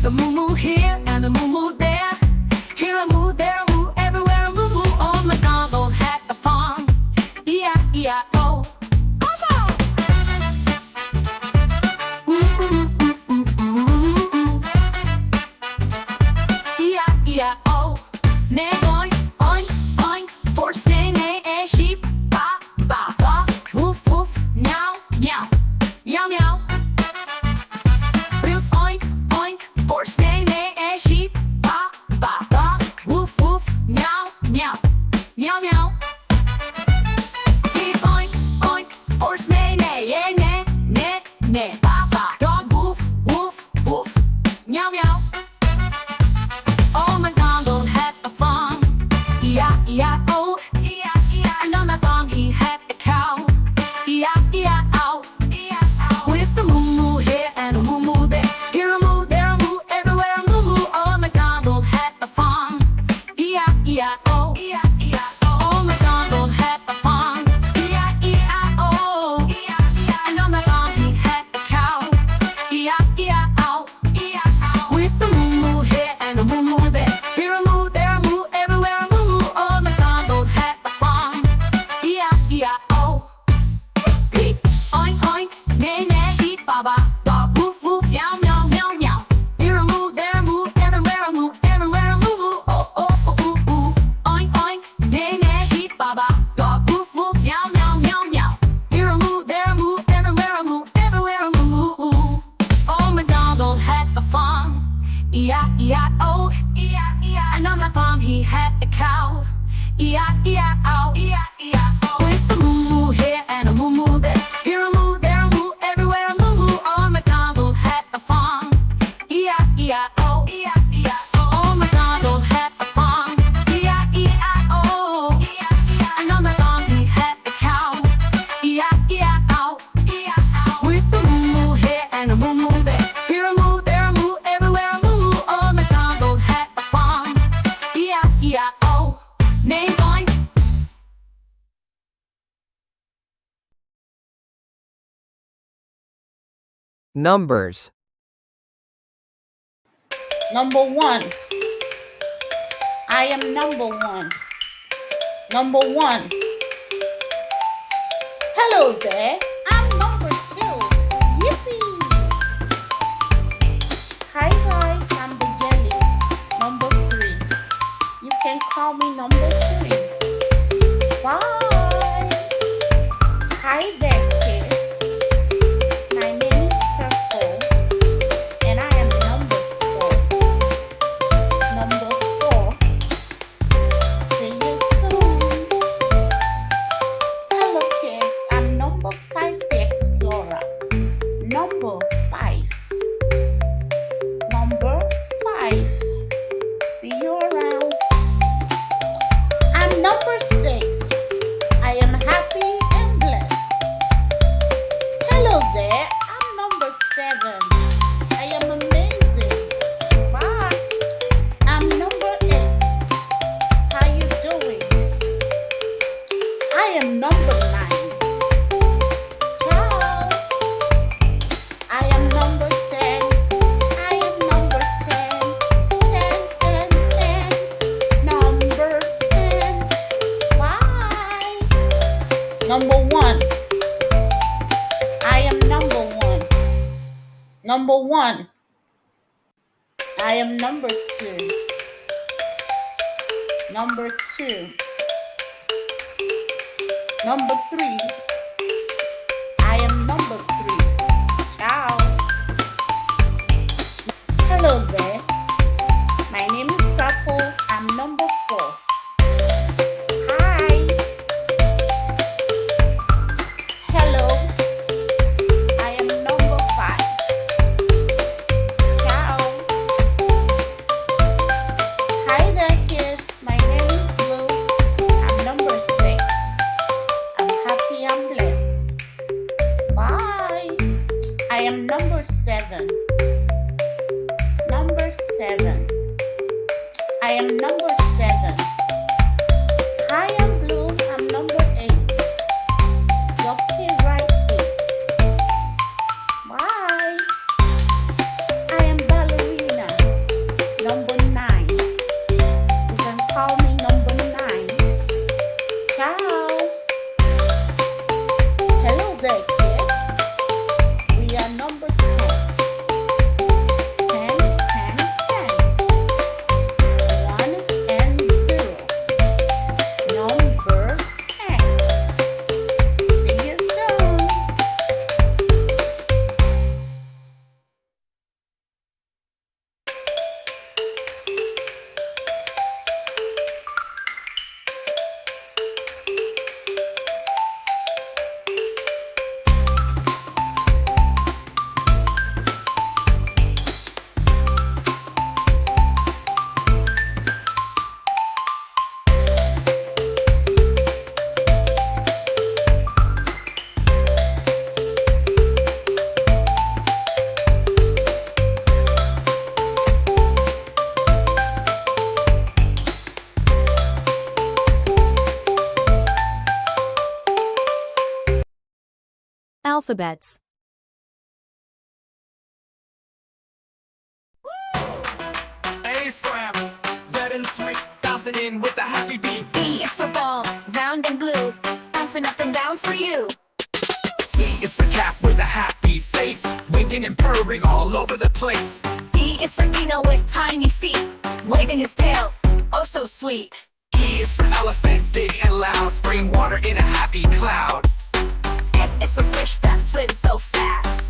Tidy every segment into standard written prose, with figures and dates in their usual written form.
the moo moo here and the moo moo there. Here a moo, there a moo, everywhere a moo moo. Old MacDonald had a farm. E-I-E-I-O. Come on! E-I-E-I-O. Neigh oink, oink, oink. Horse neigh, neigh, eh, sheep. Ba, ba, ba. Woof, woof, meow, meow. Meow, meow. Fruit oink, oink. Horse neigh, neigh, eh, sheep. Ba, ba, ba. Woof, woof, meow, meow. Meow, meow. Sheep oink, oink. Horse neigh, neigh, eh, neigh, neigh, neigh. Ba, ba. Dog woof, woof, woof. Meow, meow. Old MacDonald had a farm. E-I-E-I-O. E-I-E-I. And on that farm he had a cow. E-I-E-I-O. E-I-O. With the moo moo here and a moo moo there. Here a moo, there a moo, everywhere a moo moo. Old MacDonald had a farm. E-I-E-I-O. E-I-E-I-O. Old MacDonald had a farm. E-I-E-I-O. E-I-E-I. And on that farm he had a cow. E-I-E-I-O. E-I-O. With the moo moo here and a moo moo there. Here a moo, there a moo, everywhere a moo moo. Old MacDonald had a farm. E-I-E-I-O. Pig, oink, oink, neigh, neigh, sheep, ba-ba, dog, woof, woof, meow, meow, meow, meow. Here a moo, there a moo, everywhere a moo, everywhere a moo, moo. Oh, oh, oh, ooh, ooh. Oink, oink, neigh, neigh, sheep, ba-ba, dog, woof, woof, meow, meow, meow, meow. Here a moo, there a moo, everywhere a moo, everywhere a moo, moo, moo. Old MacDonald had a farm. E-I-E-I-O. E-I-E-I. And on that farm he had a cow. E-I-E-I-O. E-I-E-I-O. With the moo moo here and a moo moo there. Here a moo, there a moo, everywhere a moo moo. Old MacDonald had a farm. E-I-E-I-O. E-I-E-I-O. Old MacDonald had a farm. E-I-E-I-O. E-I-E-I. And on that farm he had a cow. E-I-E-I-O. E-I-O. With the moo moo here and a moo moo there. Here a moo, there a moo, everywhere a moo moo. Old MacDonald had a farm. E-I-E-I-O. Name oink. Numbers. Number 1. I am number 1. Number 1. Hello there. I'm number 2. Yippee. Hi guys, I'm the jelly. Number 3. You can call me number 3. Bye. Hi there, kids. My name is Perf, and I am number 4. Number 4. See you soon. Hello, kids. I'm number 5, the explorer. Number 5. Number 5. See you around. I'm number 6. I am happy and blessed. Hello there. I'm number 7. I am amazing. Bye. I'm number 8. How you doing? I am number 9. Ciao. I am number 10. I am number 10. 10, 10, 10. Number 10. Bye. Number 1. I am number 1. Number 1. I am number 2. Number 2. Number 3. I am number 3. Ciao. Hello there. My name is Purple. I'm number 4. Hi. Hello. I am number 5. Ciao. Hi there, kids. My name is Blue. I'm number 6. I'm happy and blessed. Bye. I am number 7. Number 7. I am number 7. Hi, I'm Blue. I'm number 8. Your favorite 8. Bye. I am ballerina. alphabets. A is for apple, red and sweet, bouncing in with a happy beat. B is for ball, round and blue, bouncing up and down for you. C is for cat with a happy face, winking and purring all over the place. D is for Dino with tiny feet, waving his tail, oh so sweet. E is for elephant, big and loud, spraying water in a happy cloud. F is for fish that swims so fast.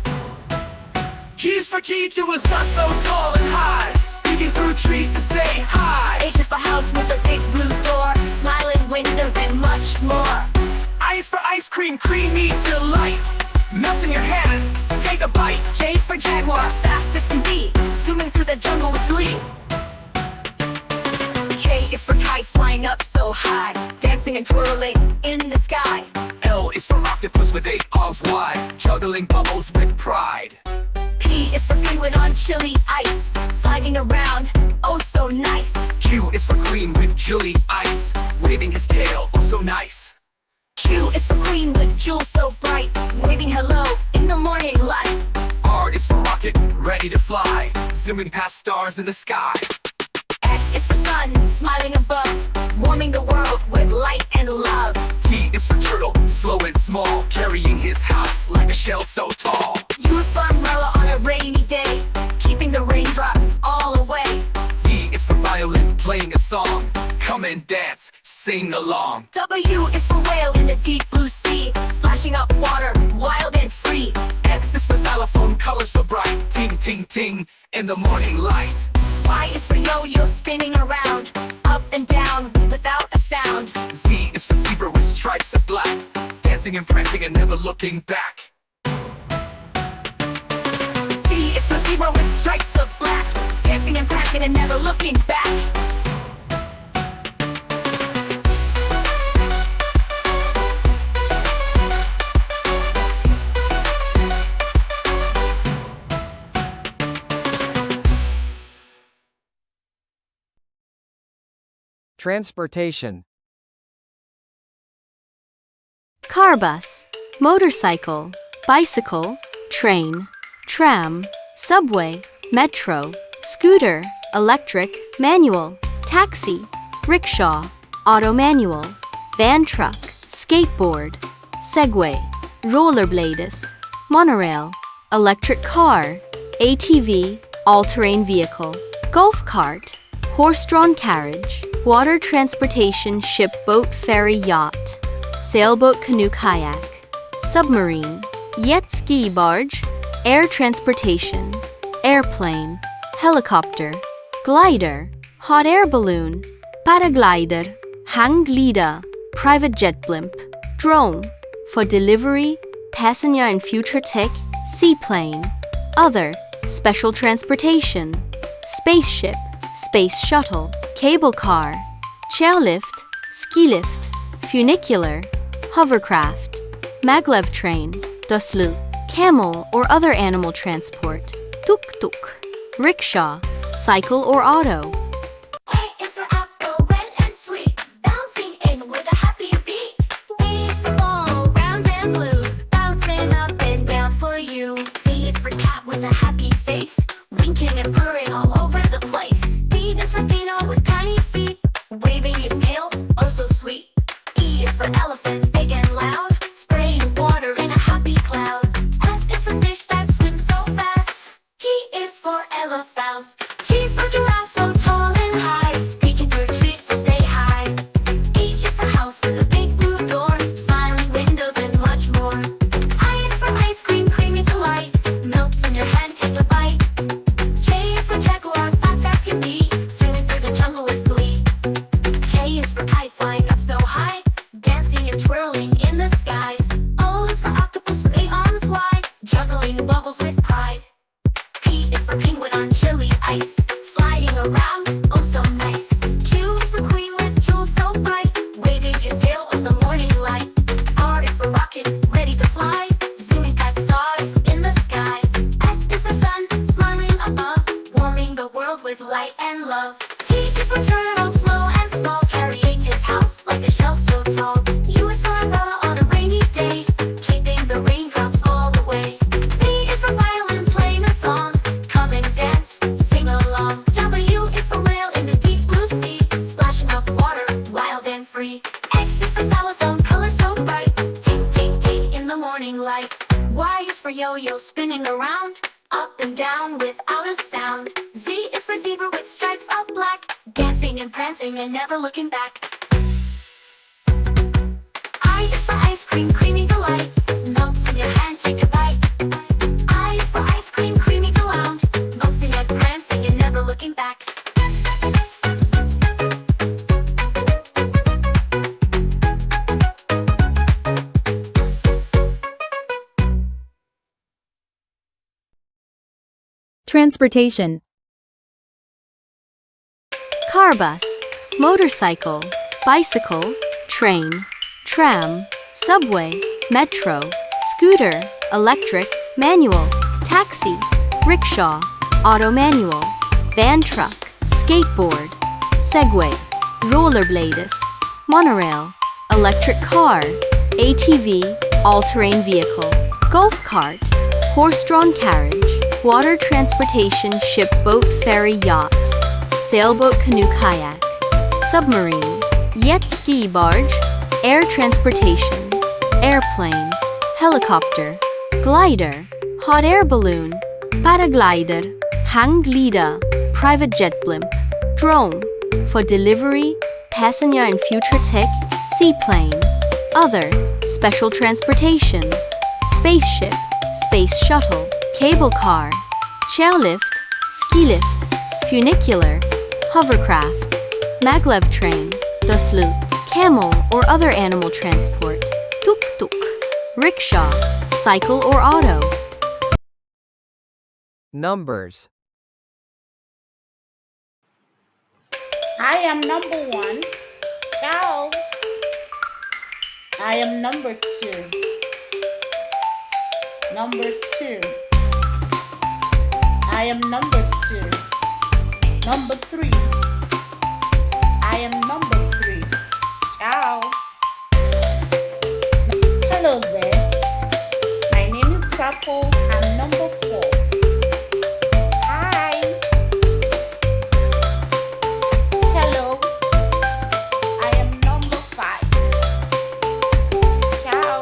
G is for Chi-Chu, a sun so tall and high, peeking through trees to say hi. H is for house with a big blue door, smiling windows and much more. I is for ice cream, creamy delight, melts in your hand, take a bite. J is for jaguar, fast as can be, zooming through the jungle with glee. K is for kite flying up so high, dancing and twirling in the sky. L is for octopus with 8 arms wide, juggling bubbles with pride. P is for penguin on chilly ice, sliding around, oh so nice. Q is for queen with chilly ice, waving his tail, oh so nice. Q is for queen with jewels so bright, waving hello in the morning light. R is for rocket, ready to fly, zooming past stars in the sky. S is for sun, smiling above, warming the world with light and love. T is for turtle, slow and small, carrying his house like a shell so tall. U is for umbrella on a rainy day, keeping the raindrops all away. V is for violin, playing a song, come and dance, sing along. W is for whale in the deep blue sea, splashing up water, wild and free. X is for xylophone, color so bright, ting ting ting, in the morning light. Y is for yo-yo spinning around, up and down without a sound. Z is for zebra with stripes of black, dancing and prancing and never looking back. Z is for zebra with stripes of black, dancing and prancing and never looking back. Transportation. Car bus, motorcycle, bicycle, train, tram, subway, metro, scooter, electric, manual, taxi, rickshaw, auto manual, van truck, skateboard, segway, rollerblades, monorail, electric car, ATV, all-terrain vehicle, golf cart, horse-drawn carriage, water transportation, ship, boat, ferry, yacht, sailboat, canoe, kayak, submarine, jet ski, barge, air transportation, airplane, helicopter, glider, hot air balloon, paraglider, hang glider, private jet blimp, drone, for delivery, passenger and future tech, seaplane, other, special transportation, spaceship, space shuttle, cable car, chairlift, ski lift, funicular, hovercraft, maglev train, doslu, camel or other animal transport, tuk-tuk, rickshaw, cycle or auto. A is for apple, red and sweet, bouncing in with a happy beat. B is for ball, round and blue, bouncing up and down for you. C is for cat with a happy face, winking and purring all over the place. D is for Dino with tiny feet, waving his tail, oh so sweet. E is for elephant, big and loud, spraying water in a happy cloud. F is for fish that swim so fast. G is for elephants. G is for giraffe so tall and high, peeking through trees to say hi. H is for house with a big blue door, smiling windows and much more. I is for ice cream, creamy delight, melts in your hand, take a bite. J is for jaguar, fast as can be, swimming through the jungle with glee. K is for kite flying up so high, dancing and twirling in the skies. O is for octopus with 8 arms wide, juggling bubbles with pride. P is for penguin on chilly ice, sliding around, oh so nice. Q is for queen with jewels so bright, waving his tail in the morning light. R is for rocket, ready to fly, zooming past stars in the sky. S is for sun, smiling above, warming the world with light and love. T is for turtle, slow and small, carrying his house like a shell so tall. U is for umbrella on a rainy day, keeping the raindrops all down without a sound. Z is for zebra with stripes of black, dancing and prancing and never looking back. I is for ice cream, creamy delight, melts in your hand, take a bite. I is for ice cream, creamy delight, melting and prancing and never looking back. Transportation. Car bus, motorcycle, bicycle, train, tram, subway, metro, scooter, electric, manual, taxi, rickshaw, auto manual, van truck, skateboard, segway, rollerblades, monorail, electric car, ATV, all-terrain vehicle, golf cart, horse-drawn carriage, water transportation, ship, boat, ferry, yacht, sailboat, canoe, kayak, submarine, jet ski, barge, air transportation, airplane, helicopter, glider, hot air balloon, paraglider, hang glider, private jet blimp, drone, for delivery, passenger and future tech, seaplane, other, special transportation, spaceship, space shuttle, cable car, chairlift, ski lift, funicular, hovercraft, maglev train, doslu, camel or other animal transport, tuk-tuk, rickshaw, cycle or auto. Numbers. I am number 1. Ciao. I am number 2. Number 2. I am number 2. Number 3. I am number 3. Ciao. Hello there. My name is Purple. I'm number 4. Hi. Hello. I am number 5. Ciao.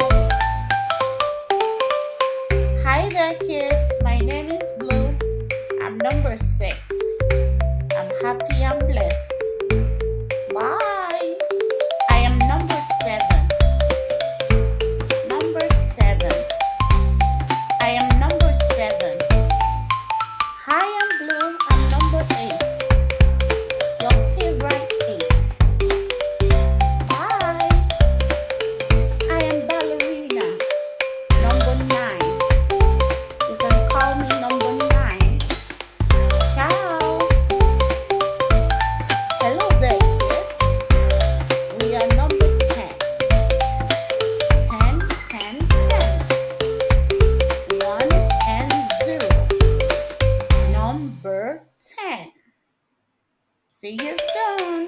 Hi there, kids. My name is Blue. I'm number 6. I'm happy, I'm blessed. Bye. I am number 7. Number 7. I am number 7. Hi, I'm Blue. I'm number 8. Your favorite 8. Bye. I am Ballerina. Number 9. You can call me number 9. Ciao. Hello there, kids. We are number 10. 10, 10, 10. 1 and 0. Number 10. See you soon.